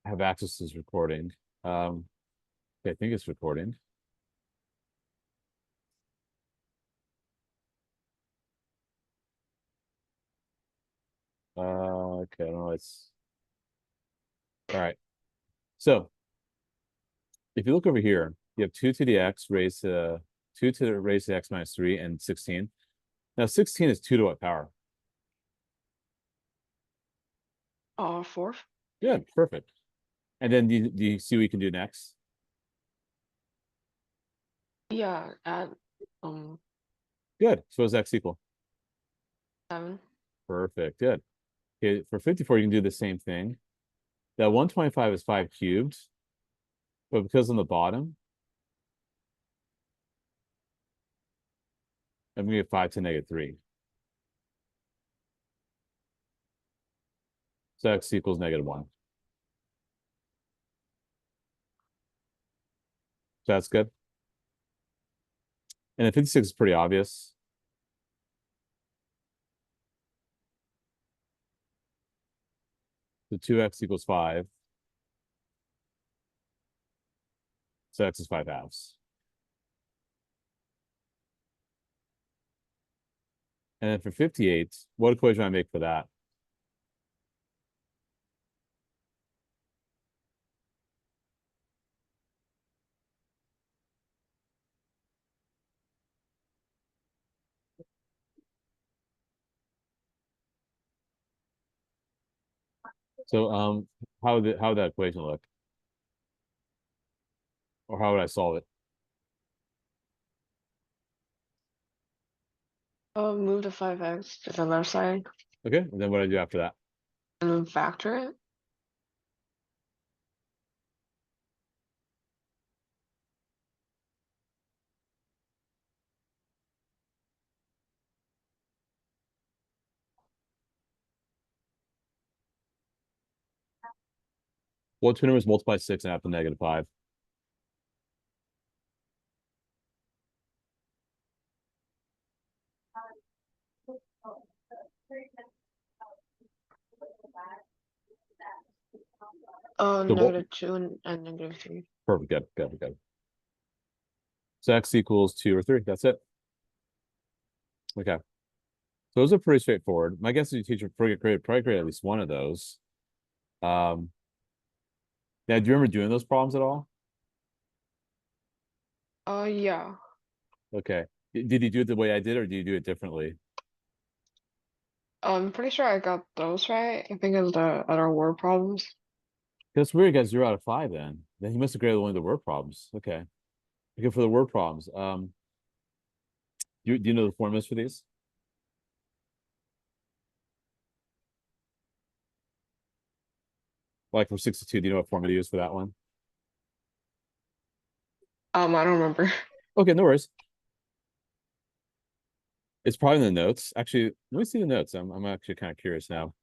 have access to this recording. Okay, I think it's recording. Okay, I don't know. It's all right. So if you look over here, you have 2 to the x raised to 2 to the raised to x minus 3 and 16. Now 16 is 2 to what power? Fourth. Good, perfect. And then do you see what you can do next? Yeah, at um Good. So what does x equal? 7. Perfect. Good. Okay, for 54, you can do the same thing. That 125 is 5 cubed, but because on the bottom, I'm gonna get 5 to negative 3. So x equals negative 1. So that's good. And then 56 is pretty obvious. So 2x equals 5. So x is 5 halves. And then for 58, what equation do I make for that? So how would that equation look? Or how would I solve it? Move the 5x to the left side Okay, and then what do I do after that? and then factor it. What two numbers multiply 6 and add to negative 5? So what? Negative 2 and negative 3. Perfect, good, good, good. So x equals 2 or 3. That's it. Okay. So those are pretty straightforward. My guess is you teach probably create at least one of those. Um, Now, do you remember doing those problems at all? Yeah. Okay. Did you do it the way I did, or did you do it differently? I'm pretty sure I got those right. I think it's the other word problems. That's weird. You got 0 out of 5. Then he must have graded one of the word problems. Okay. Okay, for the word problems. Do you know the formulas for these? Like for 62, do you know what formula to use for that one? I don't remember. Okay, no worries. It's probably in the notes. Actually, let me see the notes. I'm actually kind of curious now.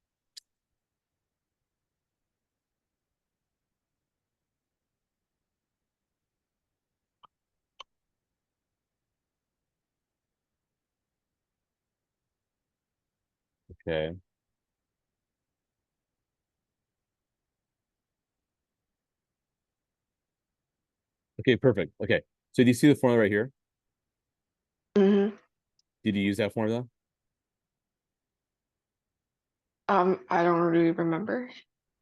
Okay. Okay, perfect. Okay. So do you see the formula right here? hmm Did you use that formula? I don't really remember.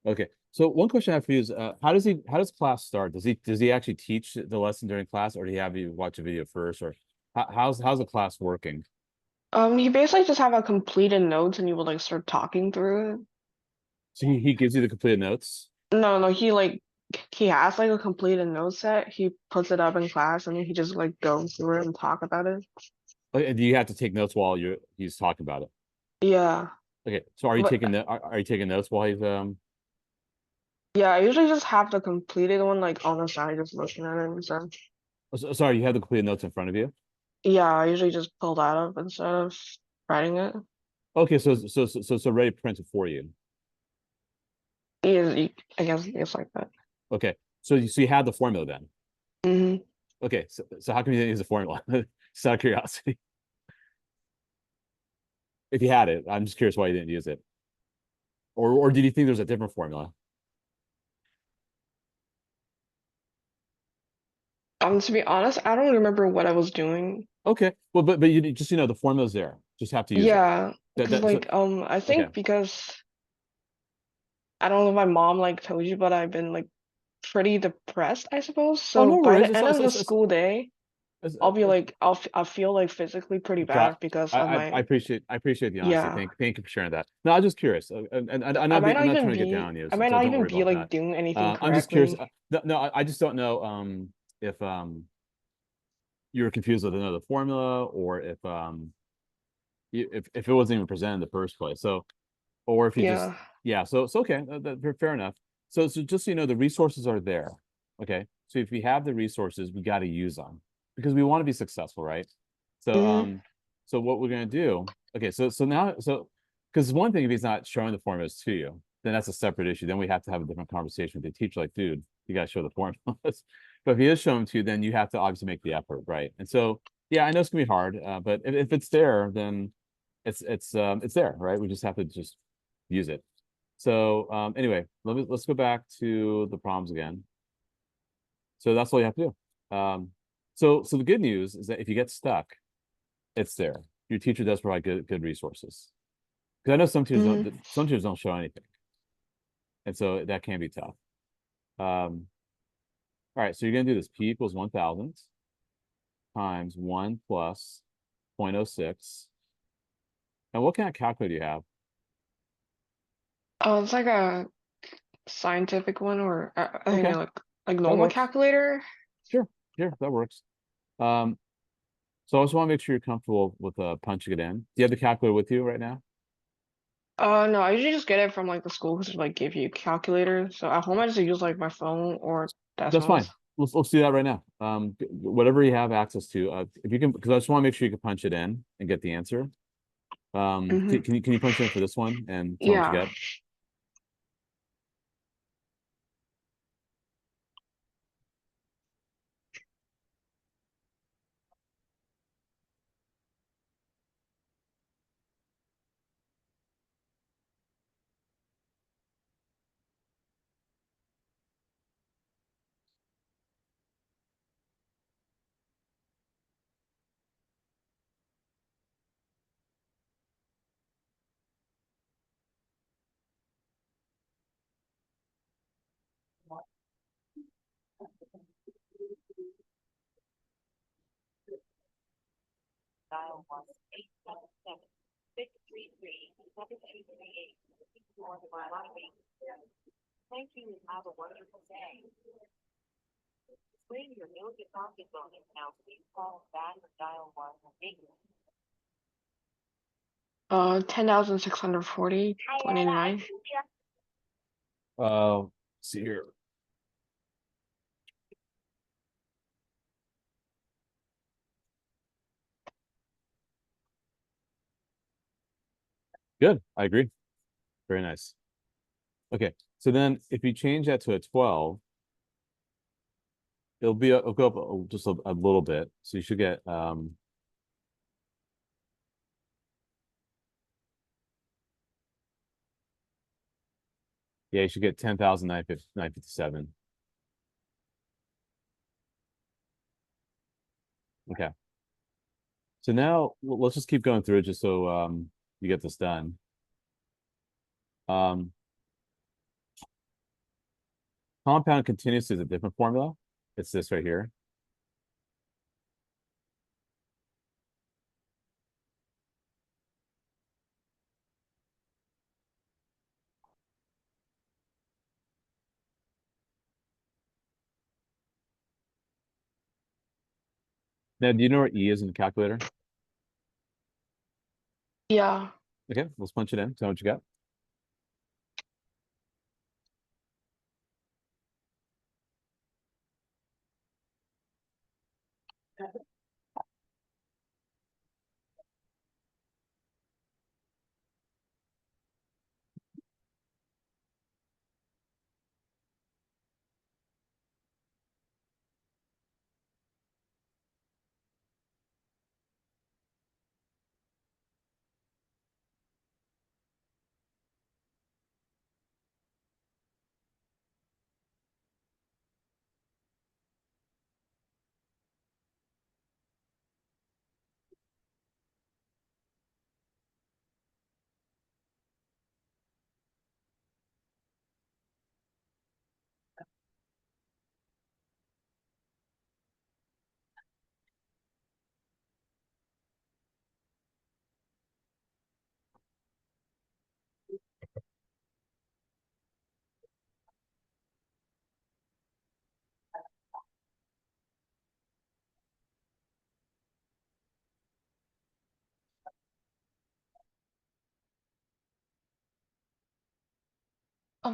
Okay. So one question I have for you is, how does class start? Does he actually teach the lesson during class, or do you have you watch a video first, or how's the class working? You basically just have a completed notes and you would like start talking through it. So he gives you the completed notes. No, no, he has like a completed note set. He puts it up in class and then he just like goes through it and talk about it. And do you have to take notes while he's talking about it? Yeah. Okay. So are you But taking are you taking notes while he's? yeah, I usually just have the completed one like on the side, just looking at it and stuff. Sorry, you have the completed notes in front of you. Yeah, I usually just pull that up instead of writing it. Okay. So ready to print it for you. Yeah, I guess it's like that. Okay. So you had the formula then. hmm Okay. So how come you didn't use the formula? Just out of curiosity. If you had it, I'm just curious why you didn't use it. Or did you think there's a different formula? To be honest, I don't remember what I was doing. Okay. Well, but you just the formula's there. Just have to use it. Yeah, That because that so I okay. think because I don't know if my mom like told you, but I've been like pretty depressed, I suppose. Oh, So no by worries. the end of the school day, I'll be It's like I'll feel like physically pretty got. bad because of I my appreciate the honesty. yeah. Thank you for sharing that. No, I'm just curious, I might I'm not not even trying to get down be on you, I so, might not don't even worry be about that. like doing anything I'm just curious. correctly. No, I just don't know if you were confused with another formula or if if it wasn't even presented in the first place. So or if you just Yeah. yeah. So okay, fair enough. So just so you know, the resources are there. Okay, so if we have the resources, we got to use them because we want to be successful, right? So Hmm. so what we're gonna do? Okay, so now because one thing if he's not showing the formulas to you, then that's a separate issue. Then we have to have a different conversation with the teacher. Like, dude, you got to show the formulas. But if he is showing them to you, then you have to obviously make the effort, right? And so yeah, I know it's gonna be hard, but if it's there, then it's there, right? We just have to just use it. So anyway, let's go back to the problems again. So that's all you have to do. So the good news is that if you get stuck, it's there. Your teacher does provide good resources. Because I know Hmm. some teachers don't show anything, and so that can be tough. All right, so you're gonna do this. P equals 1,000 times 1 plus 0.06. And what kind of calculator do you have? Oh, it's like a scientific one, or I think Okay, like that normal works. calculator. Sure, sure, that works. Um, so I just want to make sure you're comfortable with punching it in. Do you have the calculator with you right now? No, I usually just get it from like the school because like give you calculators. So at home I just use like my phone or That's Desmos. fine. Let's do that right now. Whatever you have access to, if you can, because I just want to make sure you can punch it in and get the answer. Hmm. Can you punch in for this one and tell me what you Yeah. get? 10,640.89. See here. Good. I agree. Very nice. Okay. So then if you change that to a 12, it'll go up just a little bit. So you should get yeah, you should get 10,957. Okay. So now let's just keep going through it just so you get this done. Um, compound continuous is a different formula. It's this right here. Now, do you know where E is in the calculator? Yeah. Okay, let's punch it in. Tell me what you got.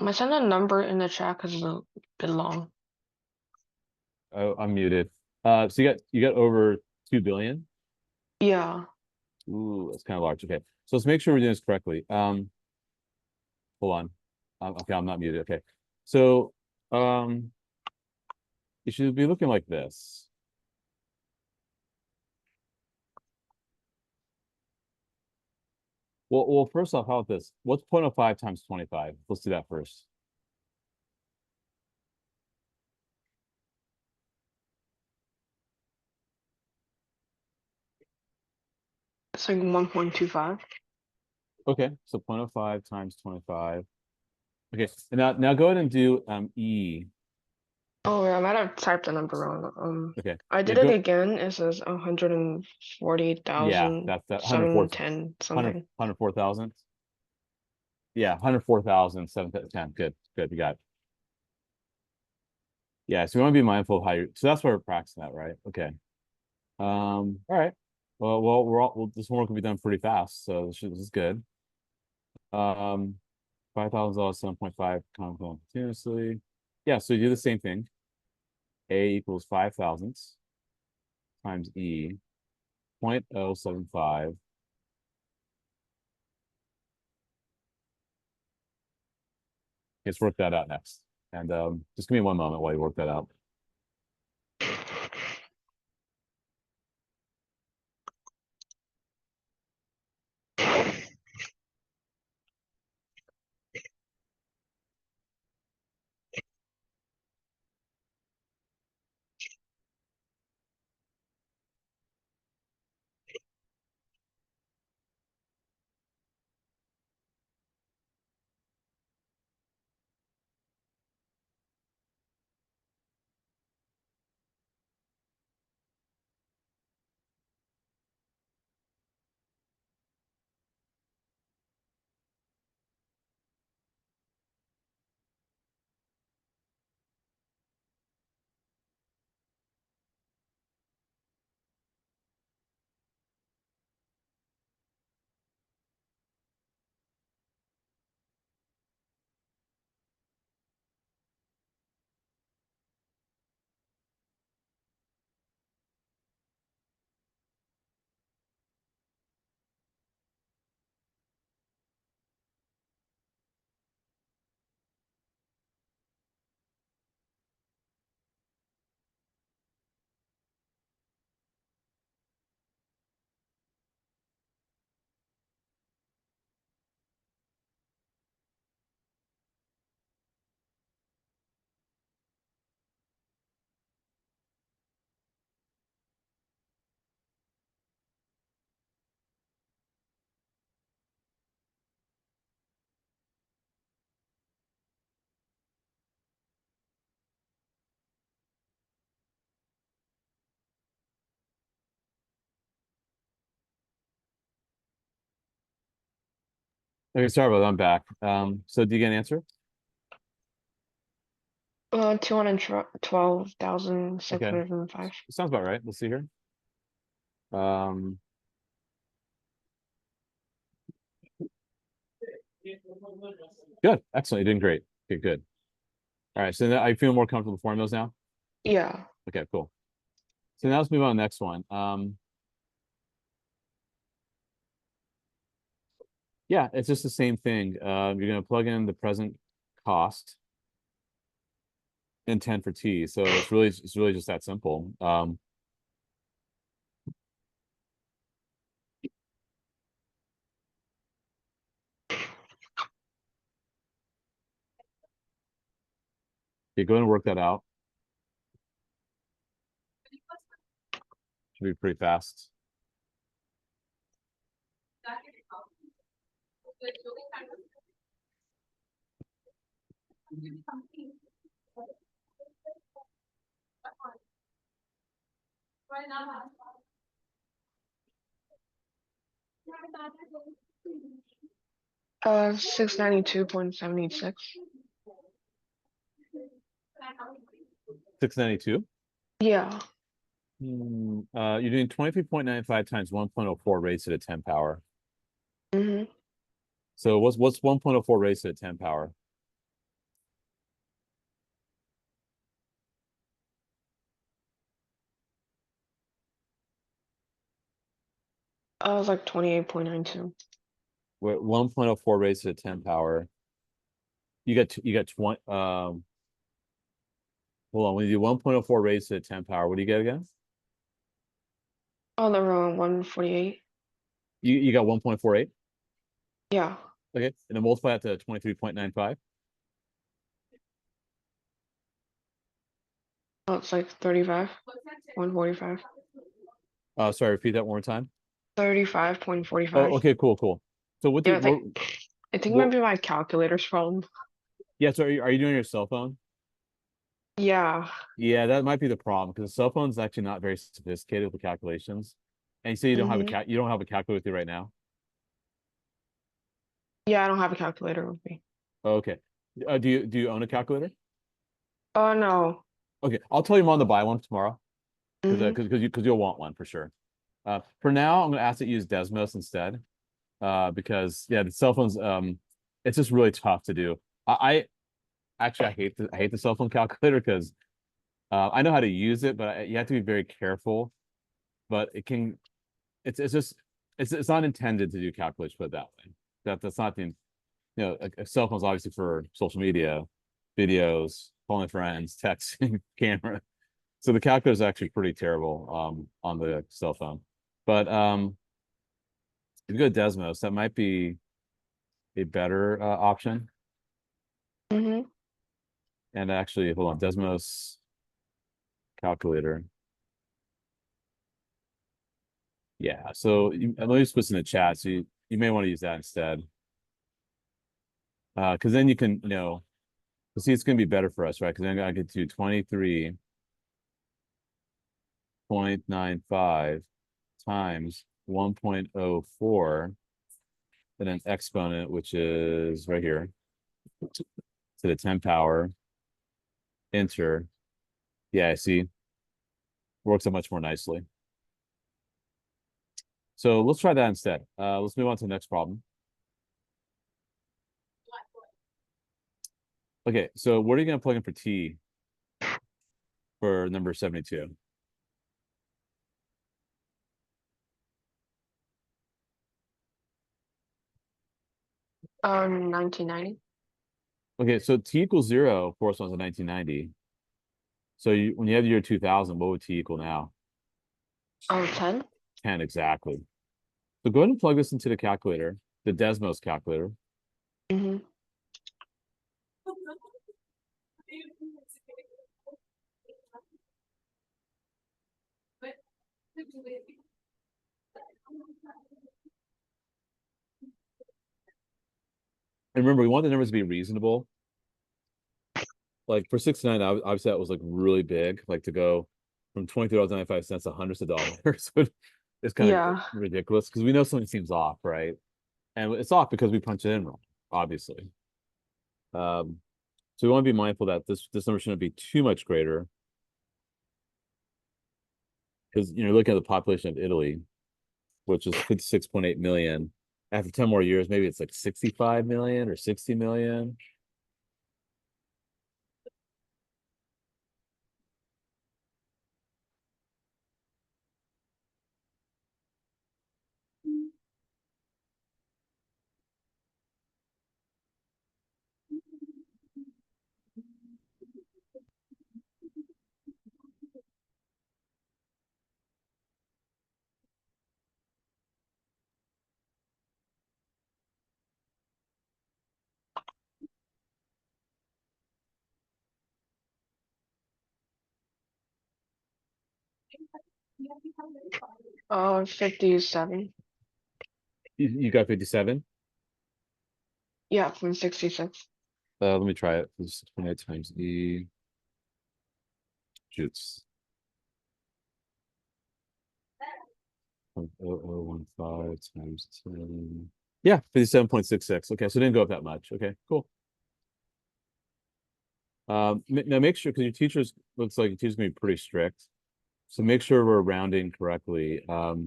I sent a number in the chat because it's a bit long. Oh, I'm muted. So you got over 2 billion. Yeah. Ooh, that's kind of large. Okay, so let's make sure we're doing this correctly. Hold on. Okay, I'm not muted. Okay, so it should be looking like this. Well, first off, how about this? What's 0.05 times 25? Let's do that first. It's like 1.25. Okay, so 0.05 times 25. Okay, and now go ahead and do E. Oh yeah, I might have typed the number wrong. Okay, I yeah, did it go. again. It says Yeah, that's that 104, 140,710 100, something. 104,000. Yeah, 104,710. Good, good, you got it. Yeah, so we want to be mindful of how you. So that's why we're practicing that, right? Okay. All right. Well, this homework will be done pretty fast, so this is good. Um, $5,000, 7.5 compound continuously. Yeah, so you do the same thing. A equals 5 thousandths times E, 0.075. Let's work that out next. And just give me one moment while you work that out. Okay, sorry about that. I'm back. So do you get an answer? 212,605. Okay, sounds about right. Let's see here. Um, good, excellent. You're doing great. Okay, good. All right, so now I feel more comfortable with formulas now. Yeah. Okay, cool. So now let's move on to the next one. Yeah, it's just the same thing. You're going to plug in the present cost and 10 for T. So it's really just that simple. You go and work that out. Should be pretty fast. Uh, 692.76. 692. Yeah. You're doing 23.95 times 1.04 raised to the 10 power. Mm-hmm. So what's 1.04 raised to the 10 power? I was like 28.92. 1.04 raised to the 10 power. You got 20, hold on, when you do 1.04 raised to the 10 power, what do you get again? Oh, the wrong 148. You got 1.48. Yeah. Okay. And then multiply that to 23.95. Oh, it's like 35. 145. Sorry, repeat that one more time. 35.45. Oh, okay, cool. So what Yeah, did I think what maybe my calculator's problem. yeah, so are you doing your cell phone? Yeah. Yeah, that might be the problem because the cell phone's actually not very sophisticated with the calculations. And you say you don't have a Mm-hmm. you don't have a calculator with you right now. Yeah, I don't have a calculator with me. Oh, okay. Do you own a calculator? Oh no. Okay, I'll tell your mom to buy one tomorrow because Mm-hmm. you'll want one for sure. For now, I'm gonna ask it to use Desmos instead. Because yeah, the cell phones it's just really tough to do. I actually I hate the cell phone calculator because I know how to use it, but you have to be very careful. But it's just it's not intended to do calculations, put it that way. That's not the a cell phone's obviously for social media, videos, calling friends, texting, camera. So the calculator is actually pretty terrible on the cell phone. But if you go to Desmos, that might be a better option. Mm-hmm. And actually, hold on, Desmos calculator. Yeah, so let me just put this in the chat. So you may want to use that instead. Because then you can, see it's going to be better for us, right? Because then I get to 23.95 times 1.04 and then exponent, which is right here, to the 10 power, enter. Yeah, I see. Works out much more nicely. So let's try that instead. Let's move on to the next problem. Okay, so what are you going to plug in for t for number 72? Oh, 1990. Okay, so t equals 0 corresponds to 1990. So when you have the year 2000, what would t equal now? Oh, 10. 10 exactly. So go ahead and plug this into the calculator, the Desmos calculator. Mm-hmm. And remember, we want the numbers to be reasonable. Like for 69, obviously that was like really big, like to go from $23.95 to hundreds of dollars. It's kind of Yeah. ridiculous because we know something seems off, right? And it's off because we punch it in wrong, obviously. So we want to be mindful that this number shouldn't be too much greater because you're looking at the population of Italy, which is 56.8 million. After 10 more years, maybe it's like 65 million or 60 million. Oh, 57. You got 57. Yeah, from 66. Let me try it. This is 28 times E. Shoots. 0.0015 times 10. Yeah, 57.66. Okay, so it didn't go up that much. Okay, cool. Now make sure because your teacher's looks like your teacher's gonna be pretty strict. So make sure we're rounding correctly. So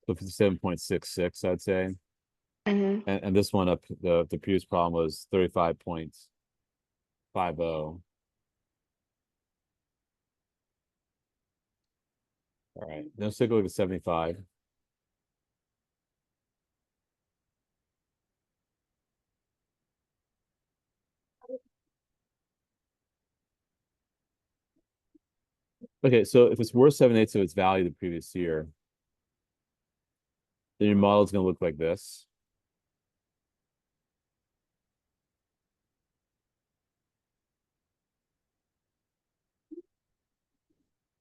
57.66, I'd say. Mm-hmm. And this one up the previous problem was 35.50. All right, now let's take a look at 75. Okay, so if it's worth 7/8 of its value the previous year, then your model is going to look like this.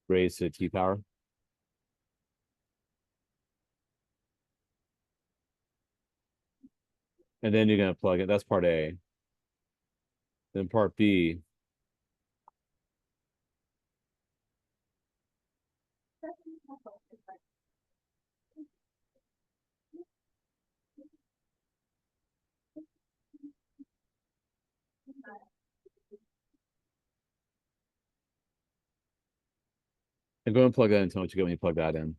Raised to the t power. And then you're going to plug it. That's part A. Then part B. And go and plug that in. Tell me what you get when you plug that in.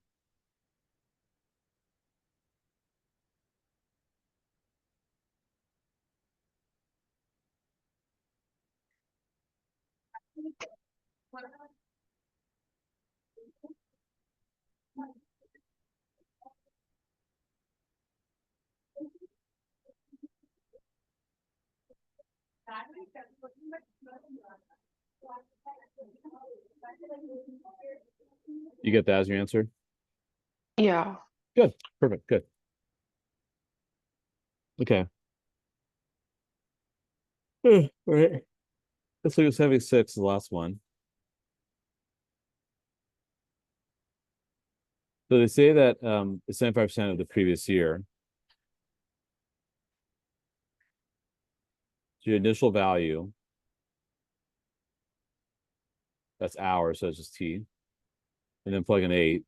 You get that as your answer? Yeah. Good. Perfect. Good. Okay. All right. Let's look at 76, the last one. So they say that 75% of the previous year, your initial value, that's hours, so it's just T, and then plug in 8.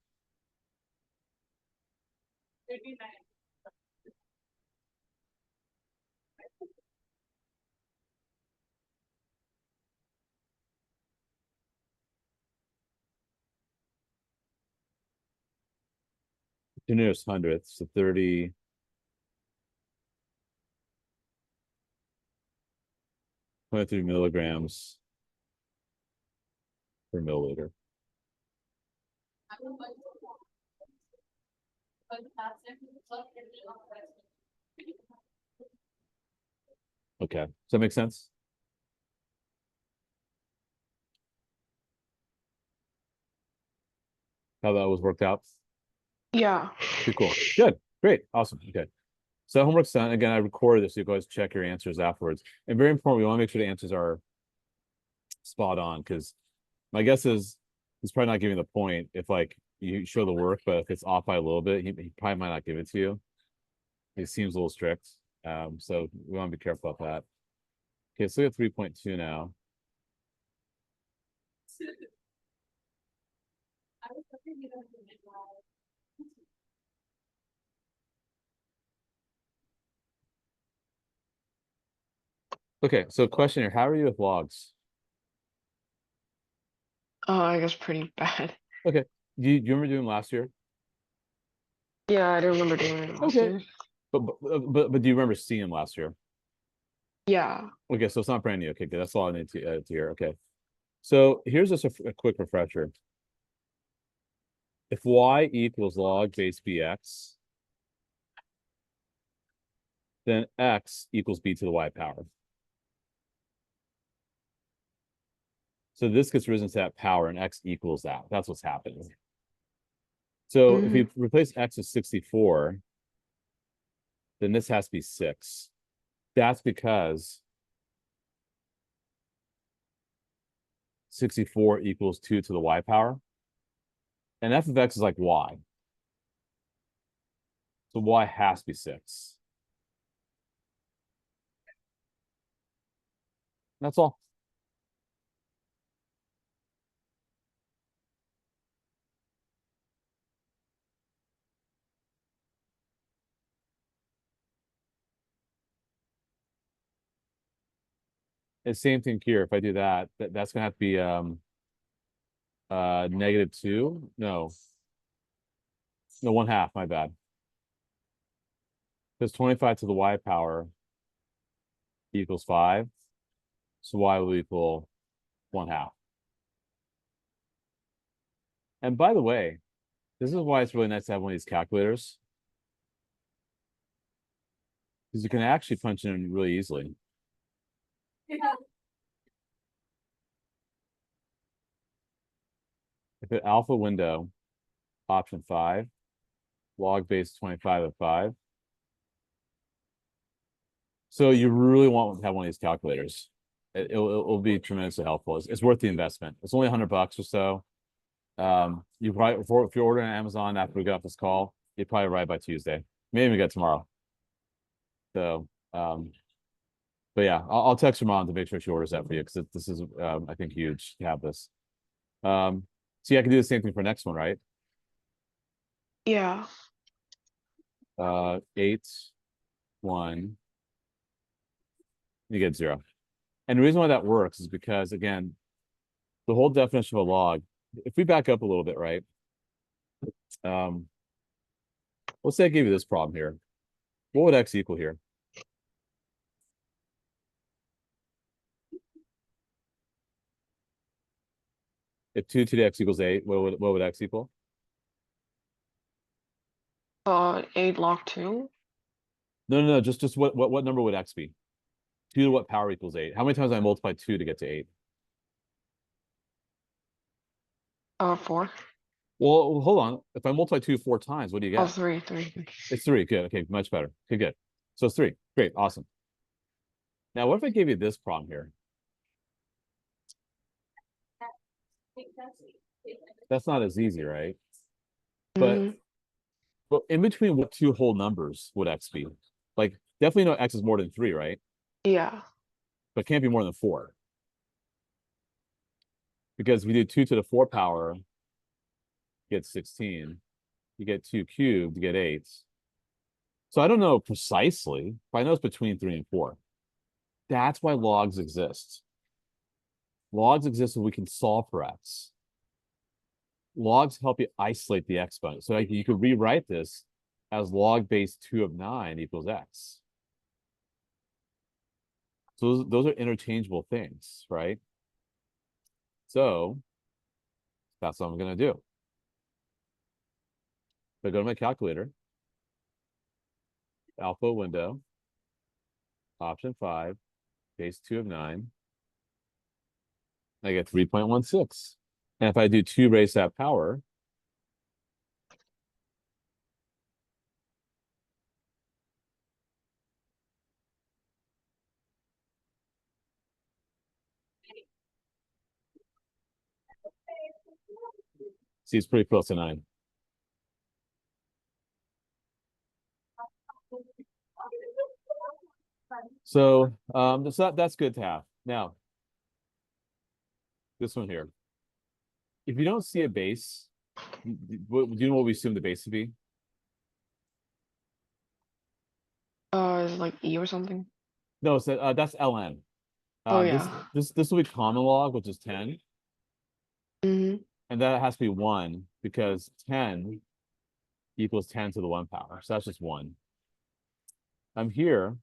The nearest hundredth, so 30, 23 milligrams per milliliter. Okay. Does that make sense? How that was worked out? Yeah. Pretty cool. Good. Great. Awesome. Okay. So homework's done. Again, I recorded this, so you guys check your answers afterwards. And very important, we want to make sure the answers are spot on, because my guess is he's probably not giving the point if like you show the work, but if it's off by a little bit, he probably might not give it to you. He seems a little strict. So we want to be careful about that. Okay, so we have 3.2 now. Okay, so question here, how are you with logs? I guess pretty bad. Okay. Do you remember doing last year? Yeah, I don't remember doing it last Okay. year. But do you remember seeing him last year? Yeah. Okay, so it's not brand new. Okay, good. That's all I need to hear. Okay. So here's just a quick refresher. If y equals log base bx, then x equals b to the y power. So this gets risen to that power and x equals that. That's what's happening. So if Mm. we replace x with 64, then this has to be 6. That's because 64 equals 2 to the y power. And f of x is like y. So y has to be 6. That's all. And same thing here. If I do that, that's gonna have to be -2. No, no, 1/2, my bad. Because 25 to the y power equals 5. So y will equal 1/2. And by the way, This is why it's really nice to have one of these calculators. Because you can actually punch it in really easily. If it alpha window, option 5, log base 25 of 5. So you really want to have one of these calculators. It'll be tremendously helpful. It's worth the investment. It's only $100 or so. You probably if you're ordering on Amazon after we get off this call, you probably arrive by Tuesday. Maybe even get tomorrow. So, but yeah, I'll text your mom to make sure she orders that for you because this is I think huge to have this. See, I can do the same thing for next one, right? Yeah. 8, 1. You get 0. And the reason why that works is because, again, the whole definition of a log, if we back up a little bit, right? Let's say I gave you this problem here. What would x equal here? If 2 to the x equals 8, what would x equal? 8 log 2. No. Just what number would x be? 2 to what power equals 8? How many times I multiply 2 to get to 8? 4. Well, hold on. If I multiply 2 4 times, what do you Oh, get? 3. It's 3. Good. Okay, much better. Okay, good. So it's 3. Great, awesome. Now, what if I gave you this problem here? That's not as easy, right? But Mhm. but in between what two whole numbers would x be? Like definitely know x is more than 3, right? Yeah. But can't be more than 4. Because if you do 2 to the 4 power, you get 16. You get 2 cubed, you get 8. So I don't know precisely, but I know it's between 3 and 4. That's why logs exist. Logs exist so we can solve for x. Logs help you isolate the exponent. So you could rewrite this as log base 2 of 9 equals x. So those are interchangeable things, right? So that's what I'm going to do. So I go to my calculator, alpha window, option 5, base 2 of 9. I get 3.16. And if I do 2 raised to that power, see, it's pretty close to 9. So that's good to have. Now, this one here. If you don't see a base, do you know what we assume the base to be? Is it like E or something? No, so, that's ln. Oh, This yeah. this will be common log, which is 10, Mhm. and that has to be 1 because 10 equals 10 to the 1 power. So that's just 1. I'm here.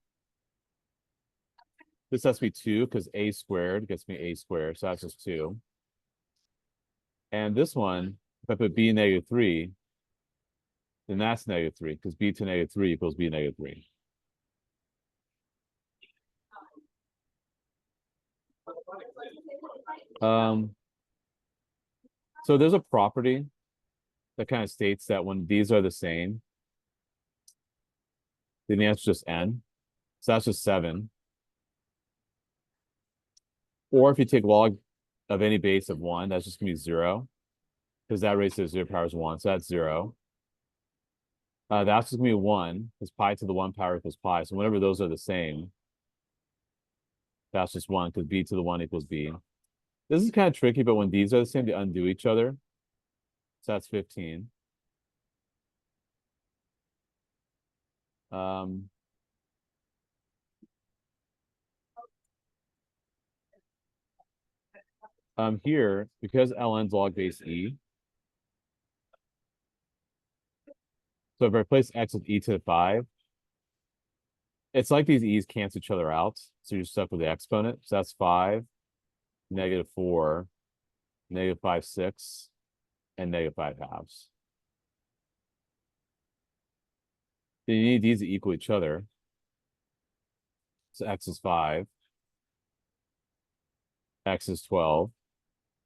This has to be 2 because a squared gets me a squared. So that's just 2. And this one, if I put b negative 3, then that's negative 3 because b to negative 3 equals b negative 3. Um, so there's a property that kind of states that when these are the same, then the answer is just n. So that's just 7. Or if you take log of any base of 1, that's just going to be 0 because that raised to 0 power is 1. So that's 0. That's just going to be 1 because pi to the 1 power equals pi. So whenever those are the same, that's just 1 because b to the 1 equals b. This is kind of tricky, but when these are the same, they undo each other. So that's 15. Um, here, because ln's log base e, so if I replace x with e to the 5, it's like these e's cancel each other out. So you're stuck with the exponent. So that's 5, negative 4, negative 5 6, and negative 5 halves. Then you need these to equal each other. So x is 5. X is 12.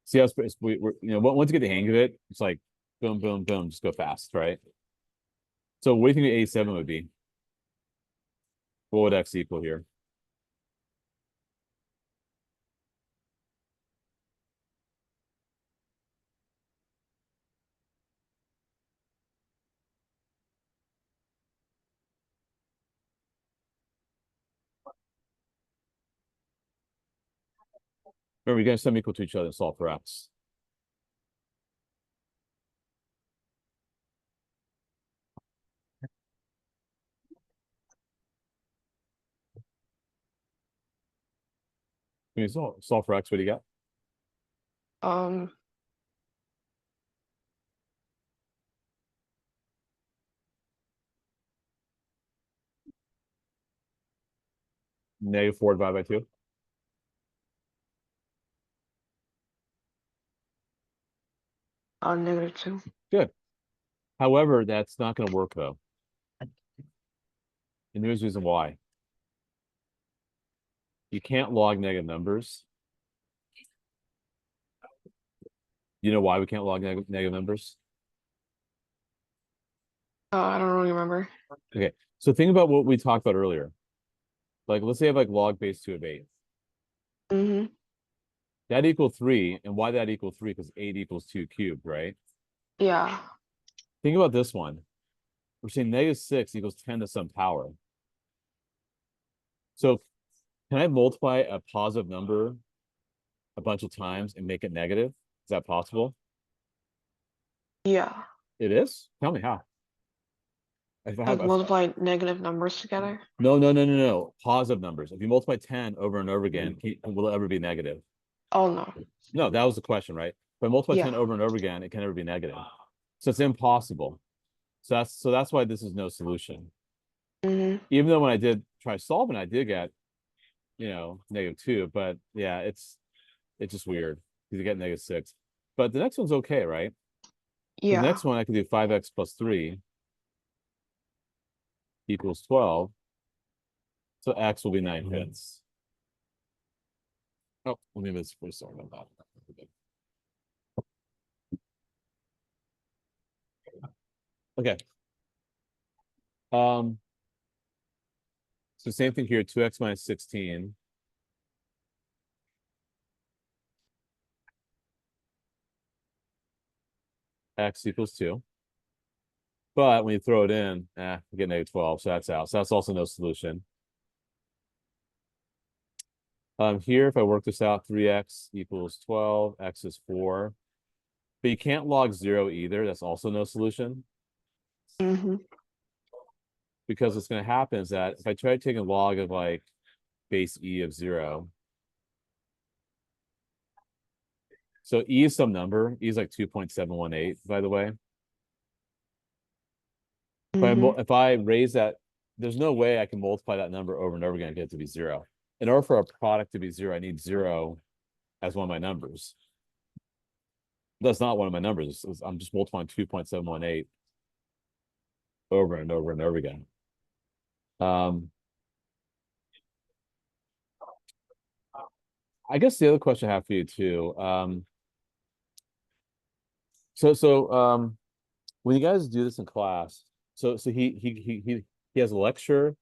See how we're once you get the hang of it, it's like boom, boom, boom, just go fast, right? So what do you think the 87 would be? What would x equal here? Remember, you're gonna sum equal to each other and solve for x. When you solve for x, what do you got? Um, -4 divided by 2. -2. Good. However, that's not going to work though. And here's the reason why. You can't log negative numbers. You know why we can't log negative numbers? I don't really remember. Okay. So think about what we talked about earlier. Like, let's say I have like log base 2 of 8. Mm-hmm. That equals 3. And why that equals 3? Because 8 equals 2 cubed, right? Yeah. Think about this one. We're saying -6 equals 10 to some power. So can I multiply a positive number a bunch of times and make it negative? Is that possible? Yeah. It is? Tell me how. If I have Like multiply negative numbers together. no. Positive numbers. If you multiply 10 over and over again, will it ever be negative? Oh no. No, that was the question, right? If I multiply Yeah. 10 over and over again, it can never be negative. So it's impossible. So that's why this is no solution. Mm-hmm. Even though when I did try solving, I did get, -2. But yeah, it's just weird because you get -6. But the next one's okay, right? The Yeah. next one I can do 5x plus 3 equals 12. So x will be 9/5. Oh, let me miss for sorry about that. Okay. Um, so same thing here, 2x minus 16. X equals 2. But when you throw it in, you get -12, so that's out. So that's also no solution. Here, if I work this out, 3x equals 12, x is 4. But you can't log 0 either. That's also no solution. Mm-hmm. Because what's going to happen is that if I try to take a log of like base e of 0, so e is some number. E is like 2.718, by the way. Mm-hmm. If I raise that, there's no way I can multiply that number over and over again and get it to be 0. In order for a product to be 0, I need 0 as one of my numbers. That's not one of my numbers. I'm just multiplying 2.718 over and over and over again. Um, I guess the other question I have for you too. So when you guys do this in class, so he has a lecture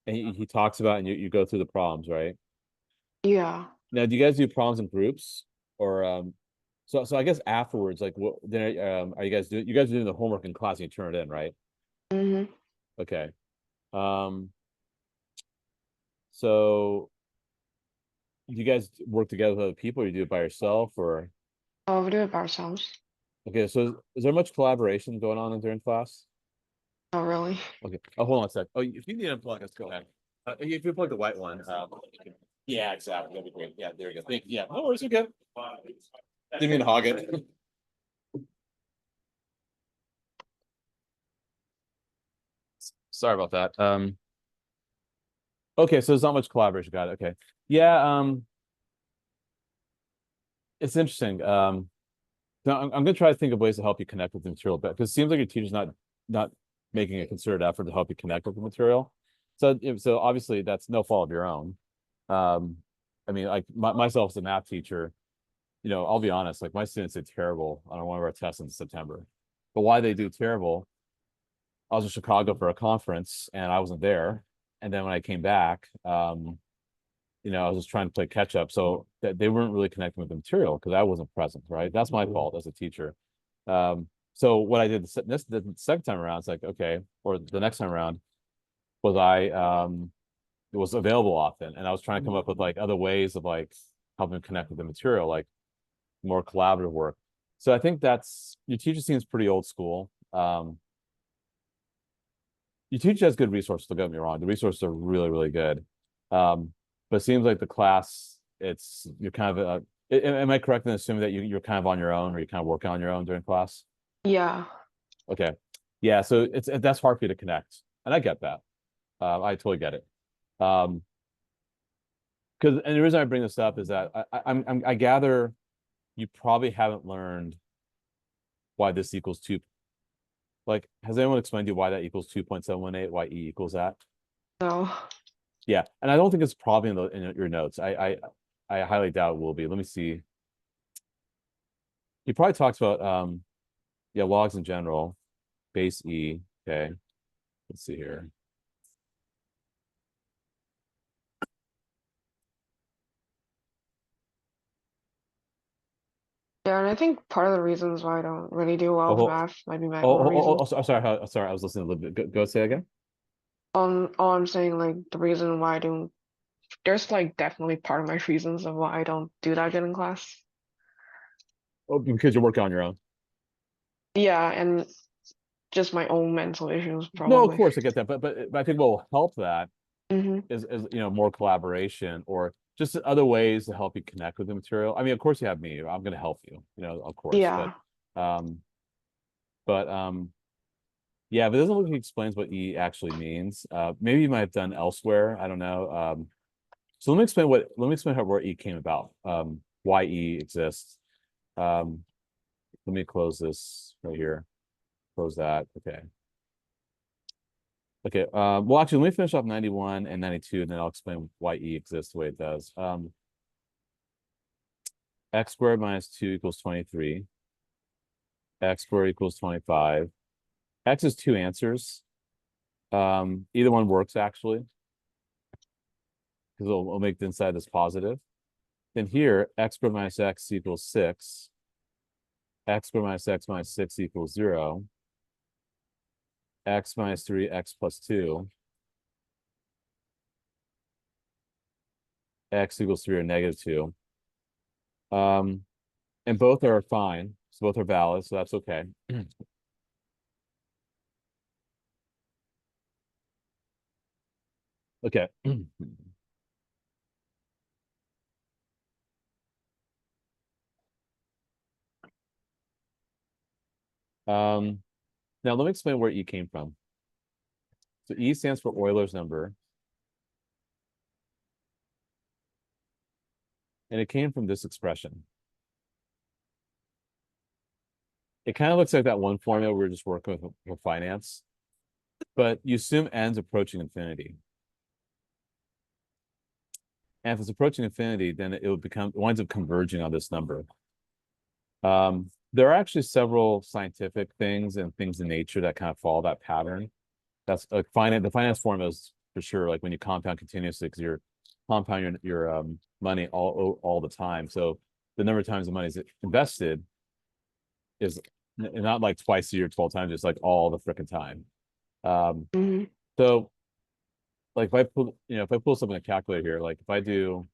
and he talks about and you go through the problems, right? Yeah. Now, do you guys do problems in groups or so I guess afterwards, like what then are you guys are doing the homework in class and you turn it in, right? Mm-hmm. Okay. Um, so do you guys work together with other people or you do it by yourself or Oh, we do it by ourselves. okay, so is there much collaboration going on during class? Oh, really? Okay. Oh, hold on a sec. Oh, if you need to unplug us, go ahead. If you plug the white one, yeah, exactly. That'd be great. Yeah, there you go. Yeah, no worries, you're good. Didn't mean to hog it. Sorry about that. Okay, so there's not much collaboration. Got it. Okay. Yeah, it's interesting. Now I'm gonna try to think of ways to help you connect with the material better because it seems like your teacher's not making a concerted effort to help you connect with the material. So obviously that's no fault of your own. I mean, like myself as a math teacher, I'll be honest, like my students did terrible on one of our tests in September. But why they do terrible, I was in Chicago for a conference and I wasn't there. And then when I came back, I was just trying to play catch up. So they weren't really connecting with the material because I wasn't present, right? That's my fault as a teacher. So what I did the second time around, it's like, okay, or the next time around, was I was available often. And I was trying to come up with like other ways of like helping connect with the material, like more collaborative work. So I think that's your teacher seems pretty old school. Your teacher has good resources, don't get me wrong. The resources are really, really good. But it seems like the class, you're kind of am I correct in assuming that you're kind of on your own or you're kind of working on your own during class? Yeah. Okay. Yeah, so that's hard for you to connect. And I get that. I totally get it. Because and the reason I bring this up is that I gather you probably haven't learned why this equals two. Like, has anyone explained to you why that equals 2.718, why E equals that? No. Yeah, and I don't think it's probably in your notes. I highly doubt it will be. Let me see. He probably talks about yeah, logs in general, base E. Okay, let's see here. Yeah, and I think part of the reasons why I don't really do well with Oh, math might be my own reasons. sorry, I was listening a little bit. Go say again. All I'm saying, like the reason why I don't, there's like definitely part of my reasons of why I don't do that good in class. Oh, because you're working on your own. Yeah, and just my own mental issues No, of probably. course I get that, but I think what will help that Hmm. is more collaboration or just other ways to help you connect with the material. I mean, of course you have me. I'm going to help you, of course, Yeah. um, but yeah, but it doesn't look like he explains what E actually means. Maybe you might have done elsewhere. I don't know. So let me explain how where E came about. Why E exists. Um, let me close this right here. Close that. Okay. Okay. Well, actually, let me finish off 91 and 92, and then I'll explain why E exists the way it does. X squared minus 2 equals 23. X squared equals 25. X is two answers. Either one works actually, because it'll make the inside this positive. Then here, x squared minus x equals 6. X squared minus x minus 6 equals 0. X minus 3, x plus 2. X equals 3 or negative 2. Um, and both are fine. So both are valid, so that's okay. Okay. Um, now let me explain where E came from. So E stands for Euler's number, and it came from this expression. It kind of looks like that one formula we were just working with for finance, but you assume n's approaching infinity. And if it's approaching infinity, then it winds up converging on this number. There are actually several scientific things and things in nature that kind of follow that pattern. That's like finance. The finance formula is for sure like when you compound continuously because you're compounding your money all the time. So the number of times the money is invested is not like twice a year, 12 times, it's like all the freaking time. Um, Hmm. so like if I pull something in a calculator here, like if I do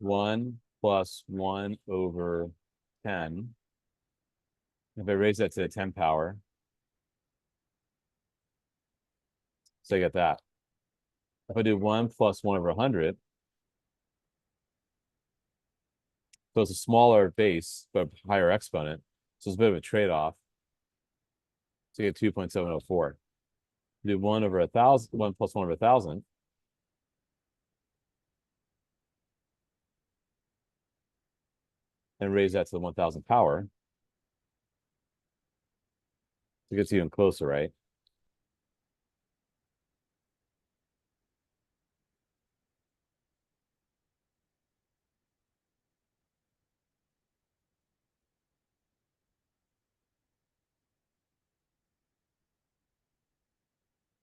1 plus 1 over 10, if I raise that to the 10 power, so I get that. If I do 1 plus 1 over 100, so it's a smaller base, but higher exponent. So it's a bit of a trade-off. So you get 2.704. Do 1 over 1,000, 1 plus 1 over 1,000, and raise that to the 1,000 power. It gets even closer, right?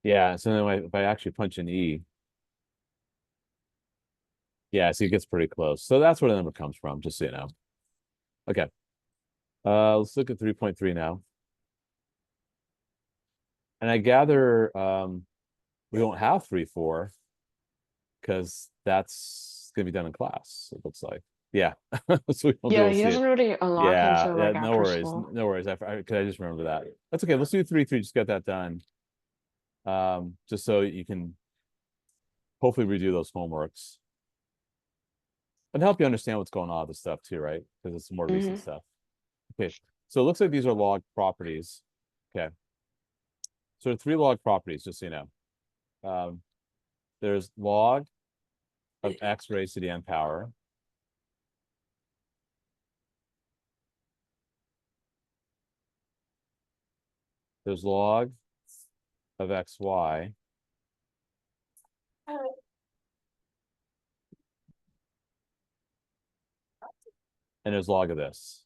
Yeah, so then if I actually punch in E, yeah, so it gets pretty close. So that's where the number comes from, just so you know. Okay. Let's look at 3.3 now. And I gather we won't have 3, 4 because that's gonna be done in class, it looks like. Yeah. So we won't be Yeah, able to he see it. doesn't really unlock Yeah, until yeah, like no after worries. school. No worries. Could I just remember that? That's okay. Let's do 3, 3, just get that done. Just so you can hopefully redo those homeworks and help you understand what's going on with this stuff too, right? Because it's more recent Mm-hmm. stuff. Okay, so it looks like these are log properties. Okay, so 3 log properties, just so you know. Um, there's log of x raised to the n power. There's log of xy, and there's log of this.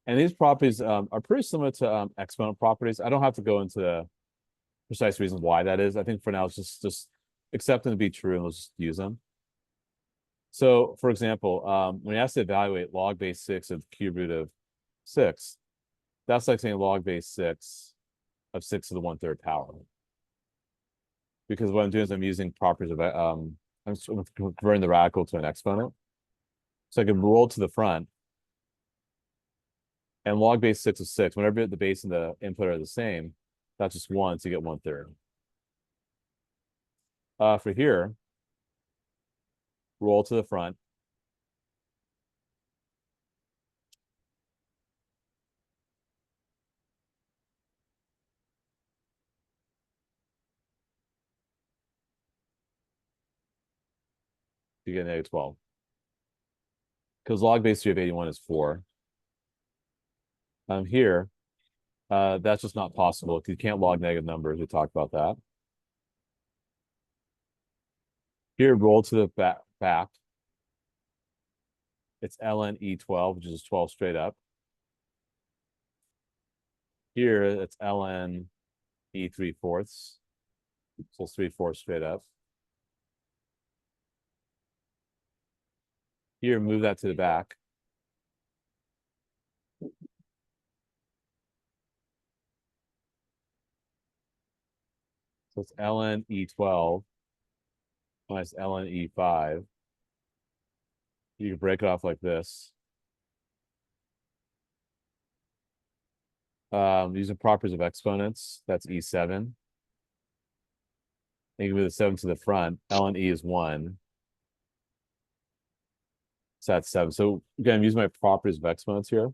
And these properties are pretty similar to exponent properties. I don't have to go into the precise reasons why that is. I think for now, it's just accept them to be true and let's just use them. So, for example, when you ask to evaluate log base 6 of cube root of 6, that's like saying log base 6 of 6 to the 1/3 power. Because what I'm doing is I'm using properties of I'm converting the radical to an exponent. So I can roll to the front and log base 6 of 6. Whenever the base and the input are the same, that's just 1, so you get 1/3. For here, roll to the front. You get negative 12. Because log base 3 of 81 is 4. Here, that's just not possible because you can't log negative numbers. We talked about that. Here, roll to the back. It's ln E12, which is 12 straight up. Here, it's ln E3/4. So it's 3/4 straight up. Here, move that to the back. So it's ln E12 minus ln E5. You can break it off like this. Using properties of exponents, that's E7. And you can move the 7 to the front. ln E is 1. So that's 7. So again, I'm using my properties of exponents here.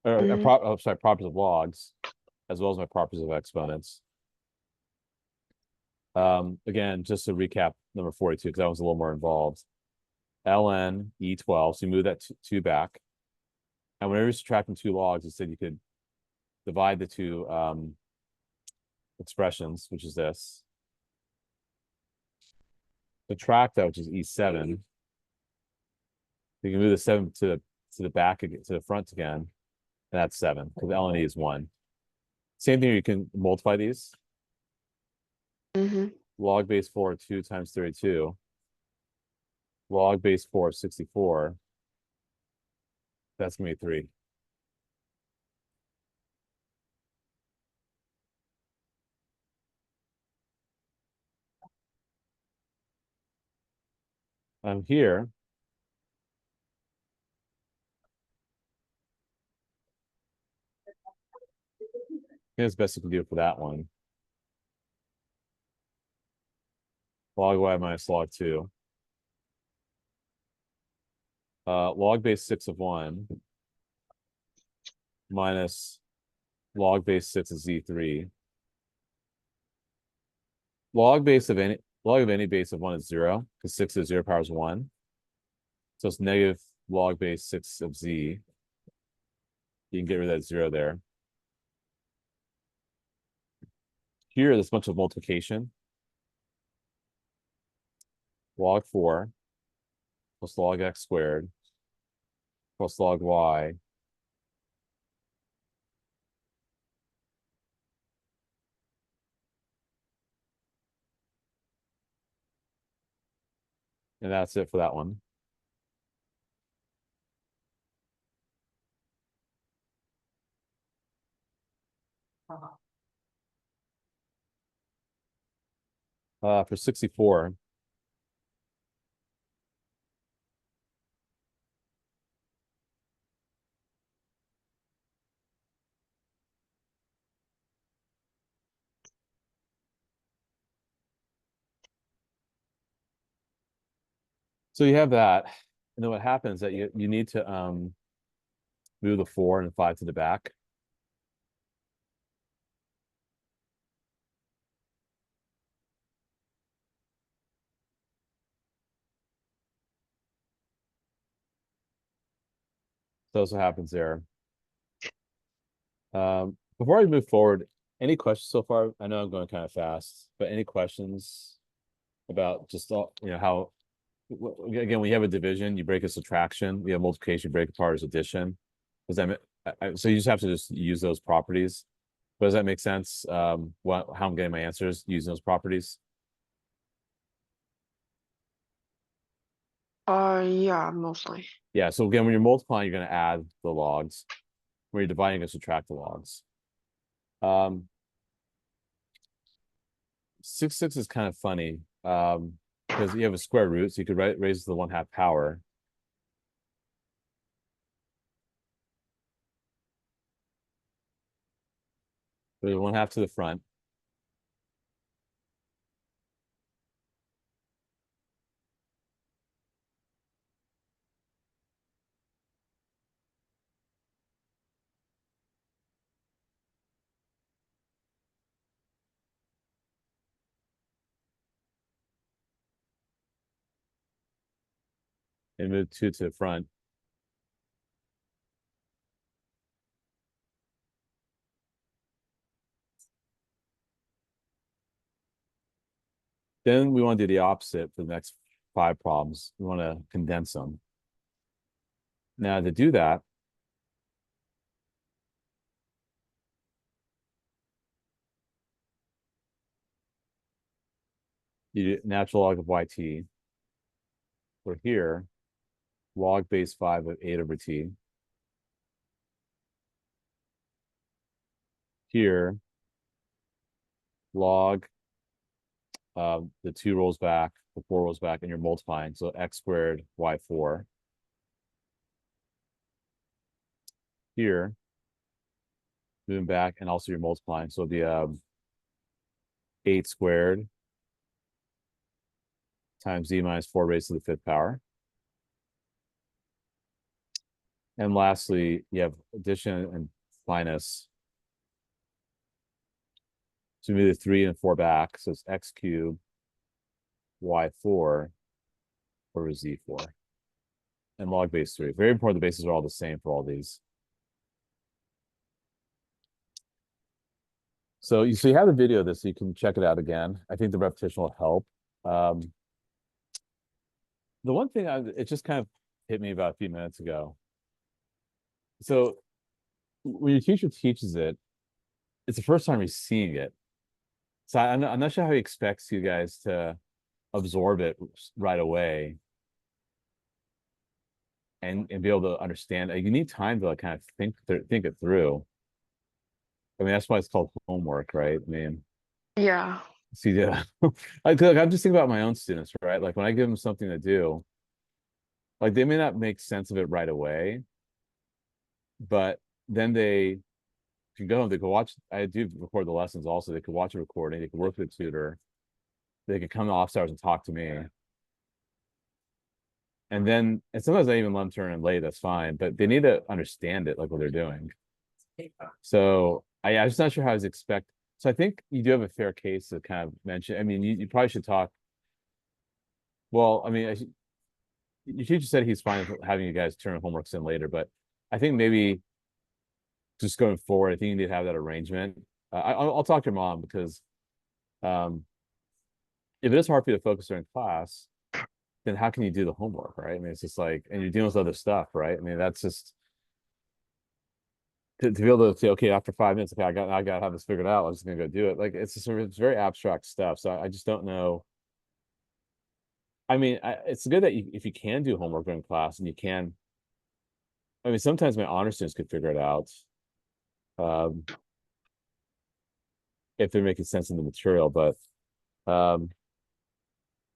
Mm-hmm. Sorry, properties of logs, as well as my properties of exponents. Again, just to recap number 42, because that was a little more involved. ln E12, so you move that 2 back. And whenever you're subtracting 2 logs, you said you could divide the 2 expressions, which is this. Subtract that, which is E7. You can move the 7 to the back again, to the front again, and that's 7, because ln E is 1. Same thing, you can multiply these. Mm-hmm. Log base 4 of 2 times 32. Log base 4 of 64. That's gonna be 3. Here, here's best you can do for that one. Log y minus log 2. Log base 6 of 1 minus log base 6 of z3. Log of any base of 1 is 0, because 6 is 0 powers 1. So it's negative log base 6 of z. You can get rid of that 0 there. Here, there's a bunch of multiplication. Log 4 plus log x squared plus log y. And that's it for that one. For 64, so you have that. And then what happens that you need to move the 4 and 5 to the back. So that's what happens there. Before I move forward, any questions so far? I know I'm going kind of fast, but any questions about just all, how again, we have a division, you break a subtraction, we have multiplication, break apart as addition. Does that so you just have to just use those properties? But does that make sense? How I'm getting my answers using those properties? Yeah, mostly. Yeah, so again, when you're multiplying, you're going to add the logs. When you're dividing, you're going to subtract the logs. 6 is kind of funny because you have a square root, so you could raise the 1/2 power. There's 1/2 to the front. And move 2 to the front. Then we want to do the opposite for the next 5 problems. We want to condense them. Now to do that, you do natural log of yt. We're here, log base 5 of 8/t. Here, log the 2 rolls back, the 4 rolls back, and you're multiplying. So x squared y4. Here, moving back, and also you're multiplying. So it'll be 8 squared times z minus 4 raised to the 5th power. And lastly, you have addition and minus. So move the 3 and 4 back. So it's x cubed y4 over z4. And log base 3. Very important, the bases are all the same for all these. So you have the video of this, so you can check it out again. I think the repetition will help. The one thing it just kind of hit me about a few minutes ago. So when your teacher teaches it, it's the first time you're seeing it. So I'm not sure how he expects you guys to absorb it right away and be able to understand. You need time to like kind of think it through. I mean, that's why it's called homework, right? I mean, Yeah. see, yeah. I'm just thinking about my own students, right? Like when I give them something to do, like they may not make sense of it right away, but then they can go home, they can watch. I do record the lessons also. They could watch a recording, they could work with a tutor, they could come to office hours and talk to me. And sometimes I even let them turn in late, that's fine, but they need to understand it, like what they're doing. So I'm just not sure how I was expect. So I think you do have a fair case to kind of mention. I mean, you probably should talk. Well, I mean, your teacher said he's fine with having you guys turn homeworks in later, but I think maybe just going forward, I think you need to have that arrangement. I'll talk to your mom because um, if it is hard for you to focus during class, then how can you do the homework, right? I mean, it's just like, and you're dealing with other stuff, right? I mean, that's just to be able to say, okay, after 5 minutes, okay, I got to have this figured out. I'm just gonna go do it. Like it's just it's very abstract stuff. So I just don't know. I mean, it's good that if you can do homework during class and you can. I mean, sometimes my honor students could figure it out um, if they're making sense in the material. But um,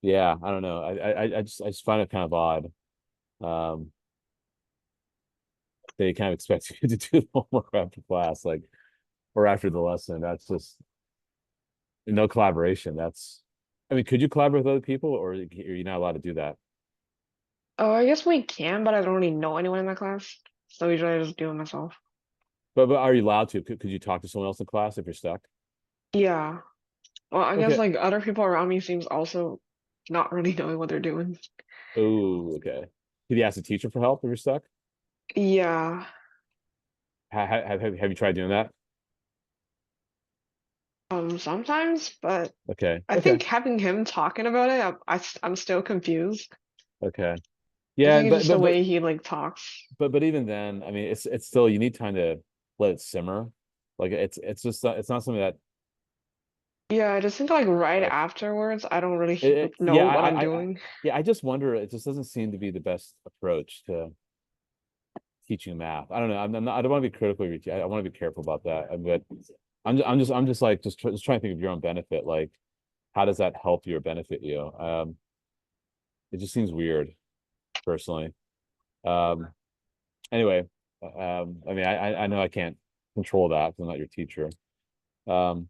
yeah, I don't know. I just find it kind of odd. Um, they kind of expect you to do the homework after class, like or after the lesson. That's just no collaboration. That's, I mean, could you collaborate with other people, or are you not allowed to do that? Oh, I guess we can, but I don't really know anyone in my class, so usually I just do it myself. But are you allowed to? Could you talk to someone else in class if you're stuck? Yeah. Well, I guess Okay. like other people around me seems also not really knowing what they're doing. Oh, okay. Could you ask the teacher for help if you're stuck? Yeah. Have you tried doing that? Sometimes, but Okay. I Okay. think having him talking about it, I'm still confused. Okay. I Yeah, think it's just the way he like talks. but even then, I mean, it's still you need time to let it simmer. Like it's just it's not something that Yeah, I just think like right like afterwards, I don't really know yeah, what I'm doing. yeah, I just wonder. It just doesn't seem to be the best approach to teaching math. I don't know. I'm not, I don't want to be critical of your I want to be careful about that. But I'm just like just trying to think of your own benefit. Like, how does that help you or benefit you? It just seems weird, personally. Um, anyway, I mean, I know I can't control that because I'm not your teacher. Um,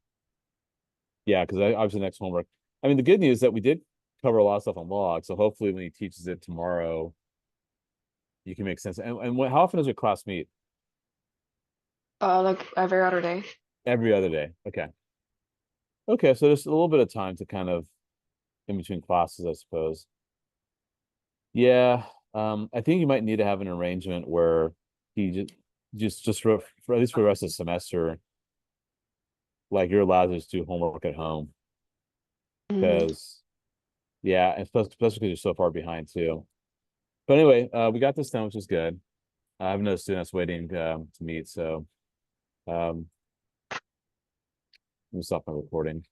yeah, because obviously next homework. I mean, the good news is that we did cover a lot of stuff on log, so hopefully when he teaches it tomorrow, you can make sense. And how often does your class meet? Like every other day. Every other day. Okay. Okay, so there's a little bit of time to kind of in between classes, I suppose. Yeah, I think you might need to have an arrangement where he just for at least for the rest of the semester, like you're allowed to just do homework at home Mm. because yeah, and especially because you're so far behind too. But anyway, we got this done, which is good. I have no students waiting to meet, so um, let me stop my recording.